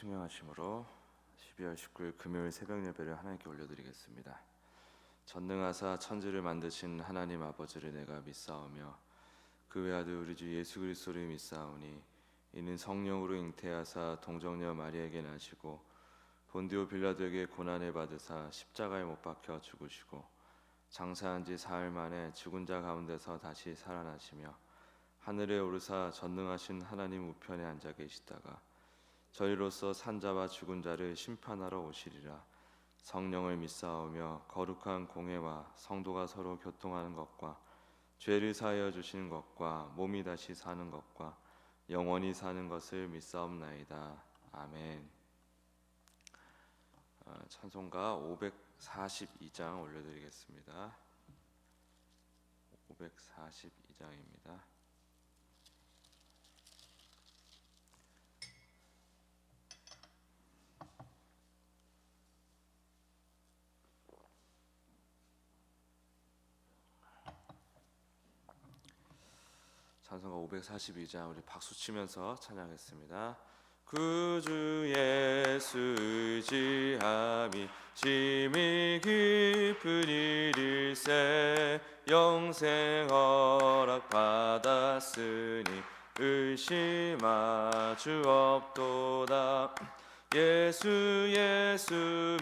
청명하심으로 12월 19일 금요일 새벽 예배를 하나님께 올려드리겠습니다. 전능하사 천지를 만드신 하나님 아버지를 내가 믿사오며 그 외아들 우리 주 예수 그리스도를 믿사오니 이는 성령으로 잉태하사 동정녀 마리아에게 나시고 본디오 빌라도에게 고난을 받으사 십자가에 못 박혀 죽으시고 장사한 지 사흘 만에 죽은 자 가운데서 다시 살아나시며 하늘에 오르사 전능하신 하나님 우편에 앉아 계시다가 저희로서 산자와 죽은 자를 심판하러 오시리라. 성령을 믿사오며 거룩한 공회와 성도가 서로 교통하는 것과 죄를 사하여 주시는 것과 몸이 다시 사는 것과 영원히 사는 것을 믿사옵나이다. 아멘. 찬송가 542장 올려드리겠습니다. 542장입니다. 찬송가 542장 우리 박수 치면서 찬양했습니다. 구주 예수 의지함이 심히 깊은 일일세 영생 허락 받았으니 의심하 주 없도다. 예수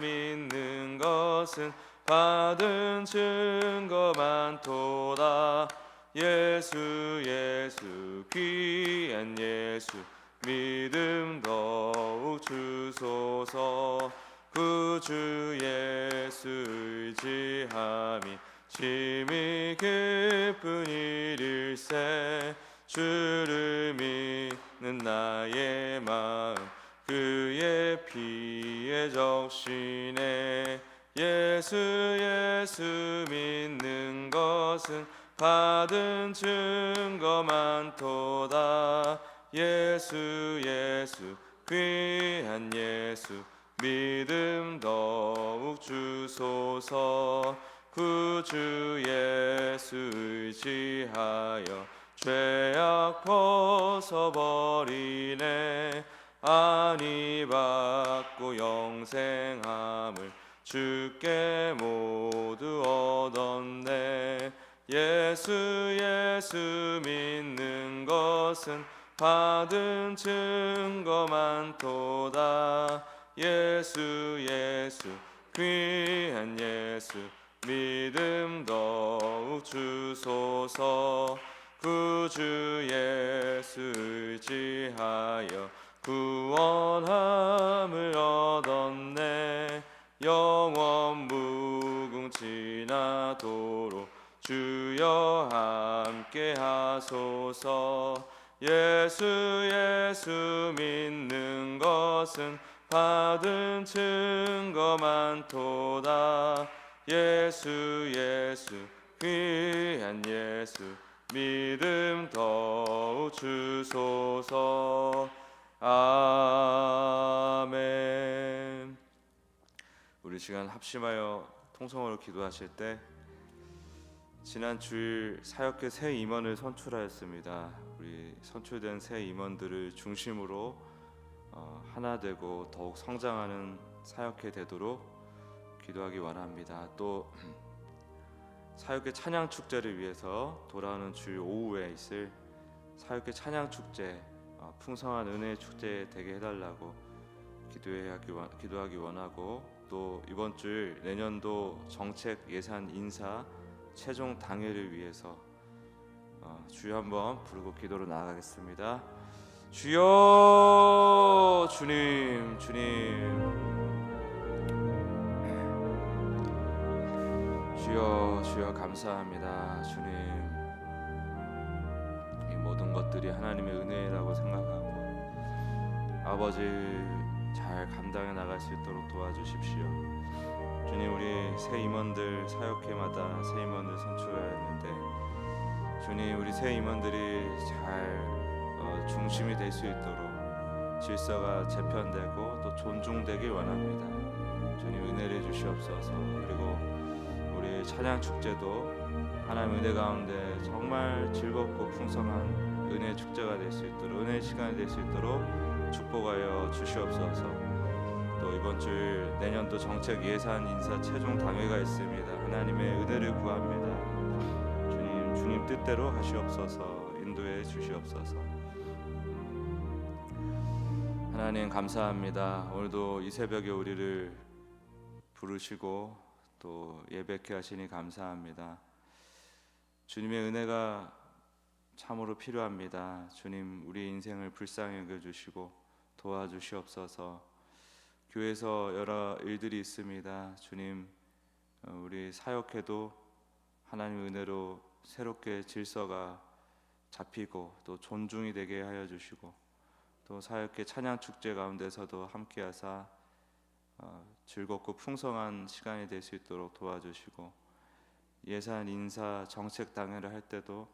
믿는 것은 받은 증거 많도다. 예수 귀한 예수 믿음 더욱 주소서. 구주 예수 의지함이 심히 깊은 일일세 주를 믿는 나의 마음 그의 피에 적시네. 예수 믿는 것은 받은 증거 많도다. 예수 귀한 예수 믿음 더욱 주소서. 구주 예수 의지하여 죄악 벗어버리네. 안위 받고 영생함을 주께 모두 얻었네. 예수 믿는 것은 받은 증거 많도다. 예수 귀한 예수 믿음 더욱 주소서. 구주 예수 의지하여 구원함을 얻었네. 영원 무궁지나도록 주여 함께 하소서. 예수 믿는 것은 받은 증거 많도다. 예수 귀한 예수 믿음 더욱 주소서. 아멘. 우리 시간 합심하여 통성으로 기도하실 때 지난 주일 사역회 새 임원을 선출하였습니다. 우리 선출된 새 임원들을 중심으로 하나 되고 더욱 성장하는 사역회 되도록 기도하기 원합니다. 또 사역회 찬양 축제를 위해서 돌아오는 주일 오후에 있을 사역회 찬양 축제, 풍성한 은혜의 축제 되게 해달라고 기도하기 원하고, 또 이번 주일 내년도 정책 예산 인사 최종 당회를 위해서 주여 한번 부르고 기도로 나아가겠습니다. 주여, 주님 주여 감사합니다. 주님, 이 모든 것들이 하나님의 은혜라고 생각하고 아버지 잘 감당해 나갈 수 있도록 도와주십시오. 주님, 우리 새 임원들 사역회마다 새 임원들 선출하였는데 주님, 우리 새 임원들이 잘 중심이 될 수 있도록 질서가 재편되고 또 존중되길 원합니다. 주님, 은혜를 주시옵소서. 그리고 우리 찬양 축제도 하나님 은혜 가운데 정말 즐겁고 풍성한 은혜 축제가 될 수 있도록, 은혜 시간이 될 수 있도록 축복하여 주시옵소서. 또 이번 주 내년도 정책 예산 인사 최종 당회가 있습니다. 하나님의 은혜를 구합니다. 주님 뜻대로 하시옵소서. 인도해 주시옵소서. 하나님 감사합니다. 오늘도 이 새벽에 우리를 부르시고 또 예배케 하시니 감사합니다. 주님의 은혜가 참으로 필요합니다. 주님, 우리 인생을 불쌍히 여겨주시고 도와주시옵소서. 교회에서 여러 일들이 있습니다. 주님, 우리 사역해도 하나님의 은혜로 새롭게 질서가 잡히고 또 존중이 되게 하여 주시고, 또 사역회 찬양 축제 가운데서도 함께하사 즐겁고 풍성한 시간이 될 수 있도록 도와주시고, 예산 인사 정책 당회를 할 때도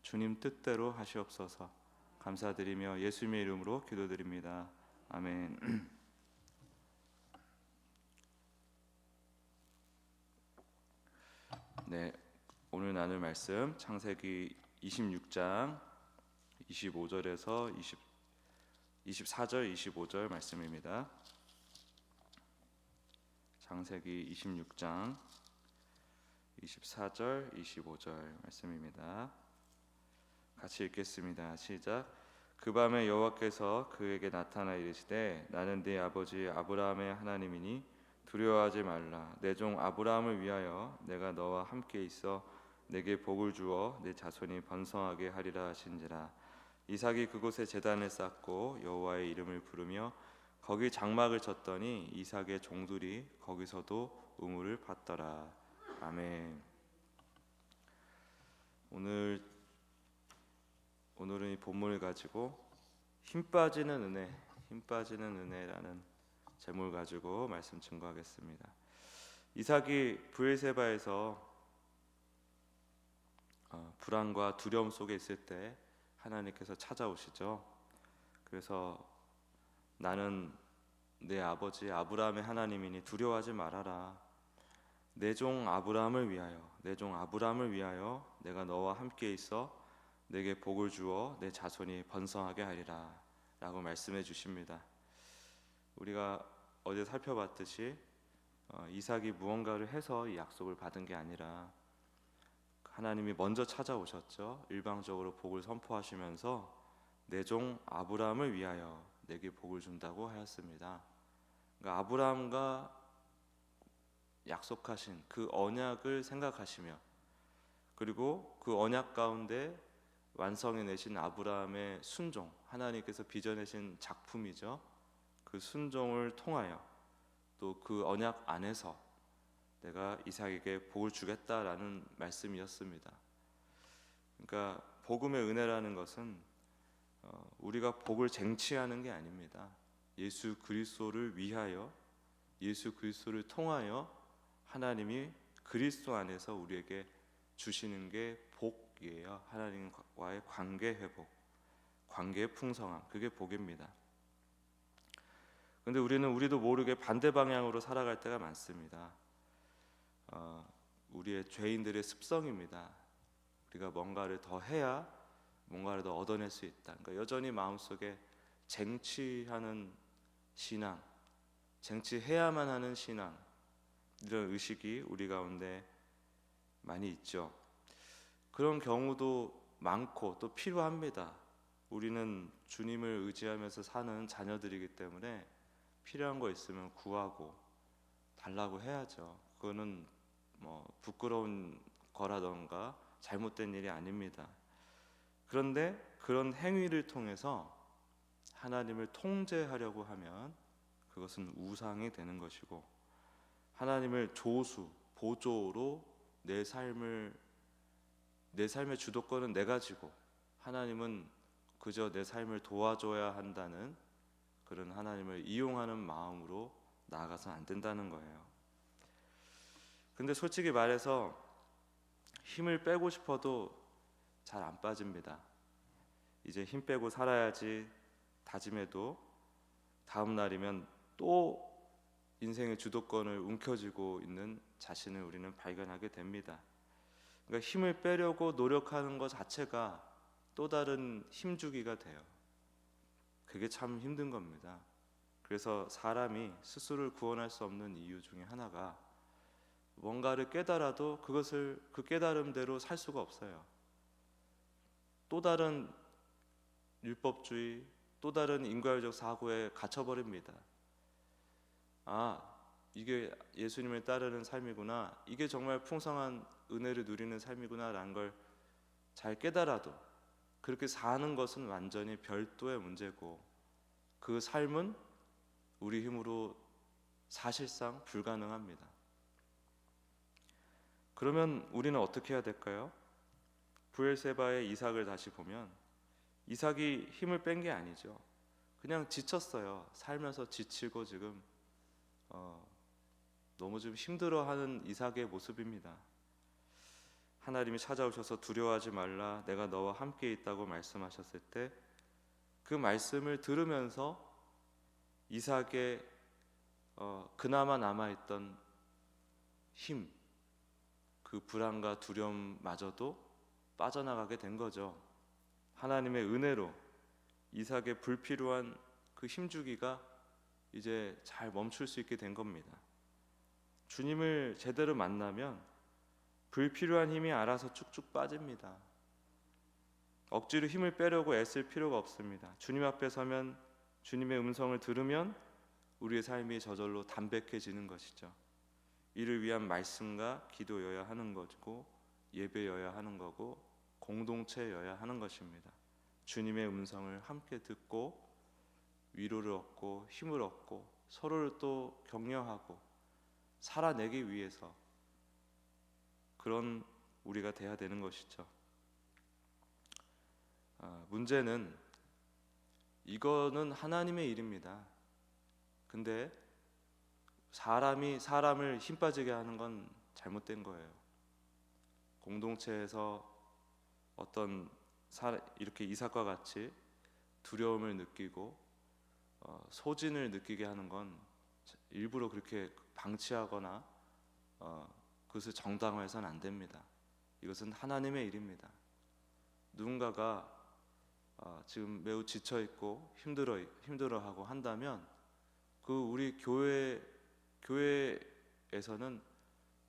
주님 뜻대로 하시옵소서. 감사드리며 예수님의 이름으로 기도드립니다. 아멘. 네, 오늘 나눌 말씀 창세기 26장 25절에서 24절 25절 말씀입니다. 창세기 26장 24절 25절 말씀입니다. 같이 읽겠습니다. 시작. 그 밤에 여호와께서 그에게 나타나 이르시되 나는 네 아버지 아브라함의 하나님이니 두려워하지 말라. 내 종 아브라함을 위하여 내가 너와 함께 있어 내게 복을 주어 내 자손이 번성하게 하리라 하신지라. 이삭이 그곳에 제단을 쌓고 여호와의 이름을 부르며 거기 장막을 쳤더니 이삭의 종들이 거기서도 우물을 받더라. 아멘. 오늘은 이 본문을 가지고 힘 빠지는 은혜라는 제목을 가지고 말씀 증거하겠습니다. 이삭이 브엘세바에서 불안과 두려움 속에 있을 때 하나님께서 찾아오시죠. 그래서 나는 내 아버지 아브라함의 하나님이니 두려워하지 말아라. 내 종 아브라함을 위하여 내가 너와 함께 있어 내게 복을 주어 내 자손이 번성하게 하리라 라고 말씀해 주십니다. 우리가 어제 살펴봤듯이 이삭이 무언가를 해서 이 약속을 받은 게 아니라 하나님이 먼저 찾아오셨죠. 일방적으로 복을 선포하시면서 내 종 아브라함을 위하여 내게 복을 준다고 하였습니다. 그러니까 아브라함과 약속하신 그 언약을 생각하시며, 그리고 그 언약 가운데 완성해내신 아브라함의 순종, 하나님께서 빚어내신 작품이죠. 그 순종을 통하여 또 그 언약 안에서 내가 이삭에게 복을 주겠다라는 말씀이었습니다. 그러니까 복음의 은혜라는 것은 우리가 복을 쟁취하는 게 아닙니다. 예수 그리스도를 위하여, 예수 그리스도를 통하여 하나님이 그리스도 안에서 우리에게 주시는 게 복이에요. 하나님과의 관계 회복, 관계의 풍성함, 그게 복입니다. 근데 우리도 모르게 반대 방향으로 살아갈 때가 많습니다. 우리의 죄인들의 습성입니다. 우리가 뭔가를 더 해야 뭔가를 더 얻어낼 수 있다. 그러니까 여전히 마음속에 쟁취하는 신앙, 쟁취해야만 하는 신앙, 이런 의식이 우리 가운데 많이 있죠. 그런 경우도 많고 또 필요합니다. 우리는 주님을 의지하면서 사는 자녀들이기 때문에 필요한 거 있으면 구하고 달라고 해야죠. 그거는 부끄러운 거라던가 잘못된 일이 아닙니다. 그런데 그런 행위를 통해서 하나님을 통제하려고 하면 그것은 우상이 되는 것이고, 하나님을 조수, 보조로 내 삶의 주도권은 내가 지고 하나님은 그저 내 삶을 도와줘야 한다는 그런 하나님을 이용하는 마음으로 나아가서는 안 된다는 거예요. 근데 솔직히 말해서 힘을 빼고 싶어도 잘 안 빠집니다. 이제 힘 빼고 살아야지 다짐해도 다음 날이면 또 인생의 주도권을 움켜쥐고 있는 자신을 우리는 발견하게 됩니다. 그러니까 힘을 빼려고 노력하는 것 자체가 또 다른 힘주기가 돼요. 그게 참 힘든 겁니다. 그래서 사람이 스스로를 구원할 수 없는 이유 중에 하나가 뭔가를 깨달아도 그 깨달음대로 살 수가 없어요. 또 다른 율법주의, 또 다른 인과율적 사고에 갇혀버립니다. 아, 이게 예수님을 따르는 삶이구나, 이게 정말 풍성한 은혜를 누리는 삶이구나 라는 걸 잘 깨달아도 그렇게 사는 것은 완전히 별도의 문제고, 그 삶은 우리 힘으로 사실상 불가능합니다. 그러면 우리는 어떻게 해야 될까요? 브엘세바의 이삭을 다시 보면 이삭이 힘을 뺀 게 아니죠. 그냥 지쳤어요. 살면서 지치고 지금 너무 좀 힘들어하는 이삭의 모습입니다. 하나님이 찾아오셔서 두려워하지 말라, 내가 너와 함께 있다고 말씀하셨을 때 그 말씀을 들으면서 이삭의 그나마 남아있던 힘, 그 불안과 두려움마저도 빠져나가게 된 거죠. 하나님의 은혜로 이삭의 불필요한 그 힘주기가 이제 잘 멈출 수 있게 된 겁니다. 주님을 제대로 만나면 불필요한 힘이 알아서 쭉쭉 빠집니다. 억지로 힘을 빼려고 애쓸 필요가 없습니다. 주님 앞에 서면, 주님의 음성을 들으면 우리의 삶이 저절로 담백해지는 것이죠. 이를 위한 말씀과 기도여야 하는 것이고, 예배여야 하는 거고, 공동체여야 하는 것입니다. 주님의 음성을 함께 듣고 위로를 얻고 힘을 얻고 서로를 또 격려하고 살아내기 위해서 그런 우리가 돼야 되는 것이죠. 문제는 이거는 하나님의 일입니다. 근데 사람이 사람을 힘 빠지게 하는 건 잘못된 거예요. 공동체에서 이렇게 이삭과 같이 두려움을 느끼고 소진을 느끼게 하는 건 일부러 그렇게 방치하거나 그것을 정당화해서는 안 됩니다. 이것은 하나님의 일입니다. 누군가가 지금 매우 지쳐 있고 힘들어하고 한다면 우리 교회에서는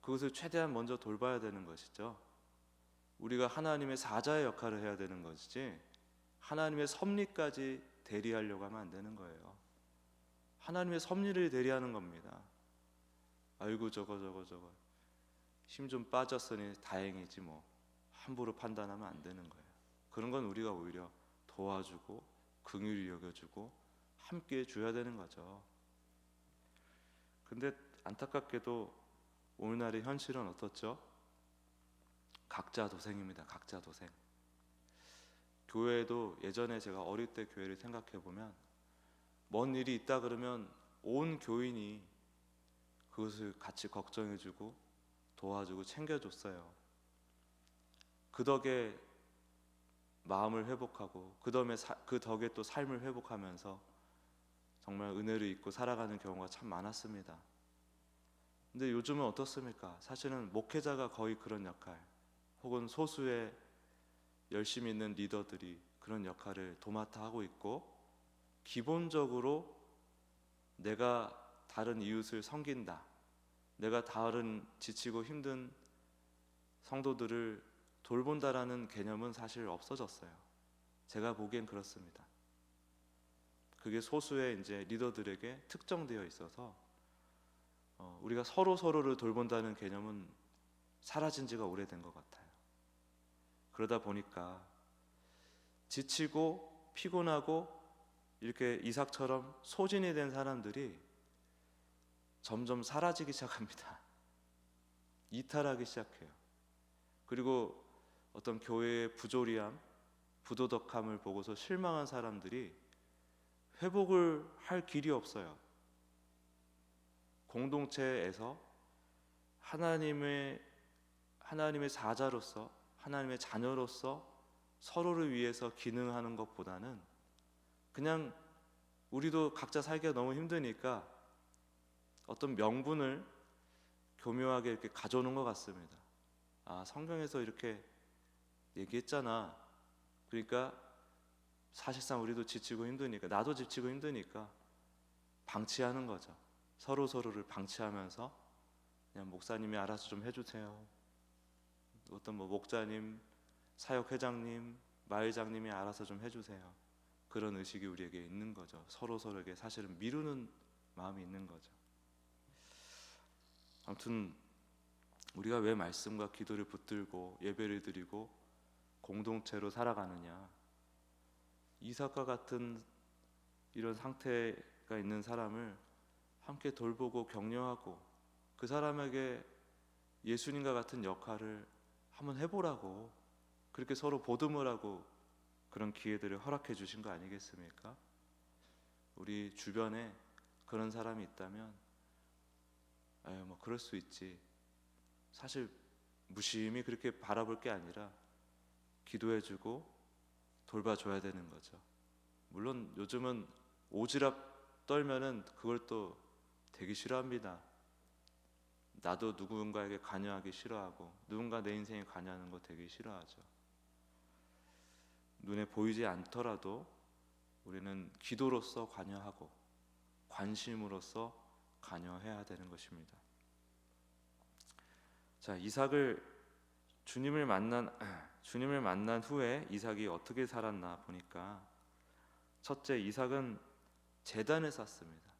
그것을 최대한 먼저 돌봐야 되는 것이죠. 우리가 하나님의 사자의 역할을 해야 되는 것이지 하나님의 섭리까지 대리하려고 하면 안 되는 거예요. 하나님의 섭리를 대리하는 겁니다. 아이고 저거 힘 좀 빠졌으니 다행이지 뭐, 함부로 판단하면 안 되는 거예요. 그런 건 우리가 오히려 도와주고 긍휼히 여겨주고 함께 줘야 되는 거죠. 근데 안타깝게도 오늘날의 현실은 어떻죠? 각자 도생입니다. 각자 도생. 교회도 예전에 제가 어릴 때 교회를 생각해 보면 먼 일이 있다 그러면 온 교인이 그것을 같이 걱정해주고 도와주고 챙겨줬어요. 그 덕에 마음을 회복하고 그 덕에 또 삶을 회복하면서 정말 은혜를 잊고 살아가는 경우가 참 많았습니다. 근데 요즘은 어떻습니까? 사실은 목회자가 거의 그런 역할, 혹은 소수의 열심히 있는 리더들이 그런 역할을 도맡아 하고 있고, 기본적으로 내가 다른 이웃을 섬긴다, 내가 다른 지치고 힘든 성도들을 돌본다라는 개념은 사실 없어졌어요. 제가 보기엔 그렇습니다. 그게 소수의 이제 리더들에게 특정되어 있어서 우리가 서로를 돌본다는 개념은 사라진 지가 오래된 것 같아요. 그러다 보니까 지치고 피곤하고 이렇게 이삭처럼 소진이 된 사람들이 점점 사라지기 시작합니다. 이탈하기 시작해요. 그리고 어떤 교회의 부조리함, 부도덕함을 보고서 실망한 사람들이 회복을 할 길이 없어요. 공동체에서 하나님의 사자로서, 하나님의 자녀로서 서로를 위해서 기능하는 것보다는 그냥 우리도 각자 살기가 너무 힘드니까 어떤 명분을 교묘하게 이렇게 가져오는 것 같습니다. 성경에서 이렇게 얘기했잖아. 그러니까 사실상 우리도 지치고 힘드니까, 나도 지치고 힘드니까 방치하는 거죠. 서로를 방치하면서 그냥 목사님이 알아서 좀 해주세요, 어떤 목자님, 사역회장님, 마을장님이 알아서 좀 해주세요, 그런 의식이 우리에게 있는 거죠. 서로에게 사실은 미루는 마음이 있는 거죠. 아무튼 우리가 왜 말씀과 기도를 붙들고 예배를 드리고 공동체로 살아가느냐, 이삭과 같은 이런 상태가 있는 사람을 함께 돌보고 격려하고 그 사람에게 예수님과 같은 역할을 한번 해보라고, 그렇게 서로 보듬으라고 그런 기회들을 허락해 주신 거 아니겠습니까? 우리 주변에 그런 사람이 있다면 뭐 그럴 수 있지, 사실 무심히 그렇게 바라볼 게 아니라 기도해주고 돌봐줘야 되는 거죠. 물론 요즘은 오지랖 떨면은 그걸 또 되게 싫어합니다. 나도 누군가에게 관여하기 싫어하고 누군가 내 인생에 관여하는 거 되게 싫어하죠. 눈에 보이지 않더라도 우리는 기도로서 관여하고 관심으로서 관여해야 되는 것입니다. 자, 이삭을 주님을 만난 후에 이삭이 어떻게 살았나 보니까, 첫째, 이삭은 제단을 쌓습니다.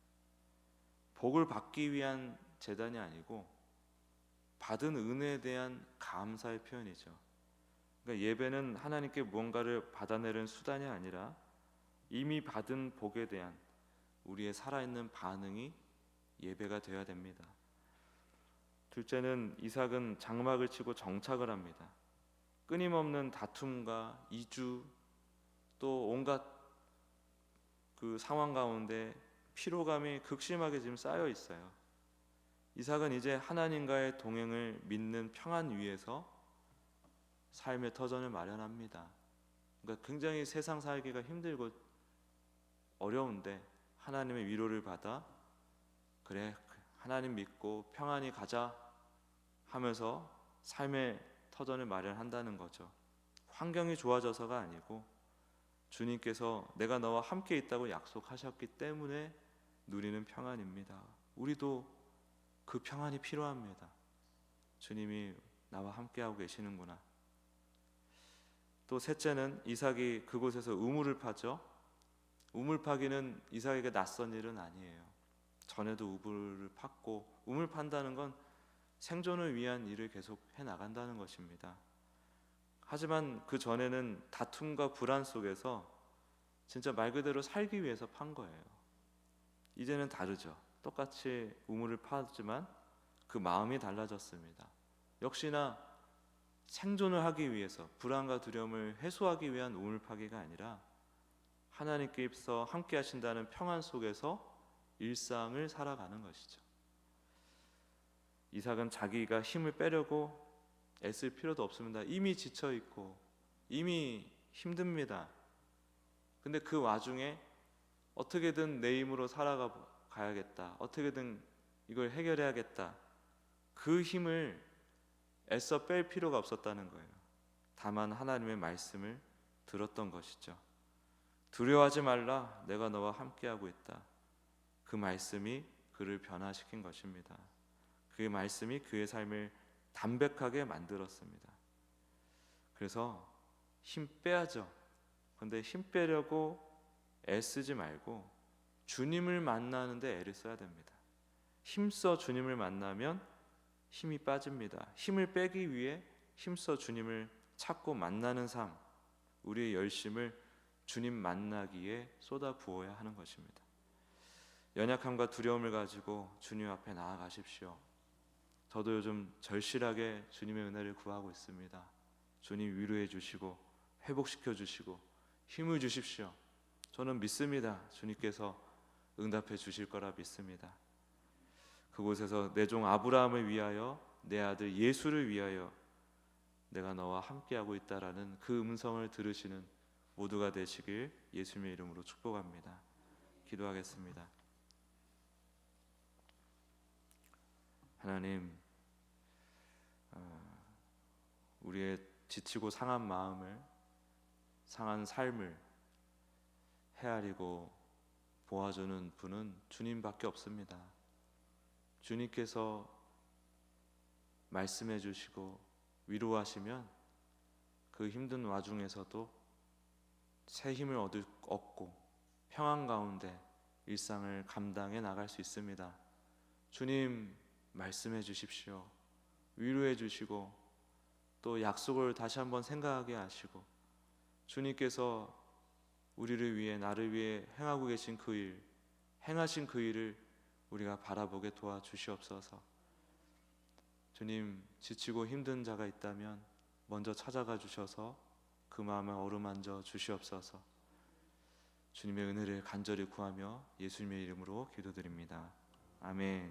복을 받기 위한 제단이 아니고 받은 은혜에 대한 감사의 표현이죠. 그러니까 예배는 하나님께 무언가를 받아내는 수단이 아니라 이미 받은 복에 대한 우리의 살아있는 반응이 예배가 되어야 됩니다. 둘째는 이삭은 장막을 치고 정착을 합니다. 끊임없는 다툼과 이주, 또 온갖 그 상황 가운데 피로감이 극심하게 지금 쌓여 있어요. 이삭은 이제 하나님과의 동행을 믿는 평안 위에서 삶의 터전을 마련합니다. 그러니까 굉장히 세상 살기가 힘들고 어려운데 하나님의 위로를 받아, 그래 하나님 믿고 평안히 가자 하면서 삶의 터전을 마련한다는 거죠. 환경이 좋아져서가 아니고 주님께서 내가 너와 함께 있다고 약속하셨기 때문에 누리는 평안입니다. 우리도 그 평안이 필요합니다. 주님이 나와 함께하고 계시는구나. 또 셋째는 이삭이 그곳에서 우물을 파죠. 우물 파기는 이삭에게 낯선 일은 아니에요. 전에도 우물을 팠고, 우물 판다는 건 생존을 위한 일을 계속 해나간다는 것입니다. 하지만 그 전에는 다툼과 불안 속에서 진짜 말 그대로 살기 위해서 판 거예요. 이제는 다르죠. 똑같이 우물을 파지만 그 마음이 달라졌습니다. 역시나 생존을 하기 위해서, 불안과 두려움을 해소하기 위한 우물 파기가 아니라 하나님께서 함께 하신다는 평안 속에서 일상을 살아가는 것이죠. 이삭은 자기가 힘을 빼려고 애쓸 필요도 없습니다. 이미 지쳐 있고 이미 힘듭니다. 근데 그 와중에 어떻게든 내 힘으로 살아가야겠다, 어떻게든 이걸 해결해야겠다, 그 힘을 애써 뺄 필요가 없었다는 거예요. 다만 하나님의 말씀을 들었던 것이죠. 두려워하지 말라, 내가 너와 함께하고 있다. 그 말씀이 그를 변화시킨 것입니다. 그 말씀이 그의 삶을 담백하게 만들었습니다. 그래서 힘 빼야죠. 그런데 힘 빼려고 애쓰지 말고 주님을 만나는데 애를 써야 됩니다. 힘써 주님을 만나면 힘이 빠집니다. 힘을 빼기 위해 힘써 주님을 찾고 만나는 삶, 우리의 열심을 주님 만나기에 쏟아 부어야 하는 것입니다. 연약함과 두려움을 가지고 주님 앞에 나아가십시오. 저도 요즘 절실하게 주님의 은혜를 구하고 있습니다. 주님 위로해 주시고 회복시켜 주시고 힘을 주십시오. 저는 믿습니다. 주님께서 응답해 주실 거라 믿습니다. 그곳에서 내 종 아브라함을 위하여, 내 아들 예수를 위하여 내가 너와 함께하고 있다라는 그 음성을 들으시는 모두가 되시길 예수님의 이름으로 축복합니다. 기도하겠습니다. 하나님, 우리의 지치고 상한 마음을, 상한 삶을 헤아리고 보아주는 분은 주님밖에 없습니다. 주님께서 말씀해 주시고 위로하시면 그 힘든 와중에서도 새 힘을 얻고 평안 가운데 일상을 감당해 나갈 수 있습니다. 주님 말씀해 주십시오. 위로해 주시고 또 약속을 다시 한번 생각하게 하시고 주님께서 우리를 위해 나를 위해 행하고 계신 그 일, 행하신 그 일을 우리가 바라보게 도와주시옵소서. 주님, 지치고 힘든 자가 있다면 먼저 찾아가 주셔서 그 마음을 어루만져 주시옵소서. 주님의 은혜를 간절히 구하며 예수님의 이름으로 기도드립니다. 아멘.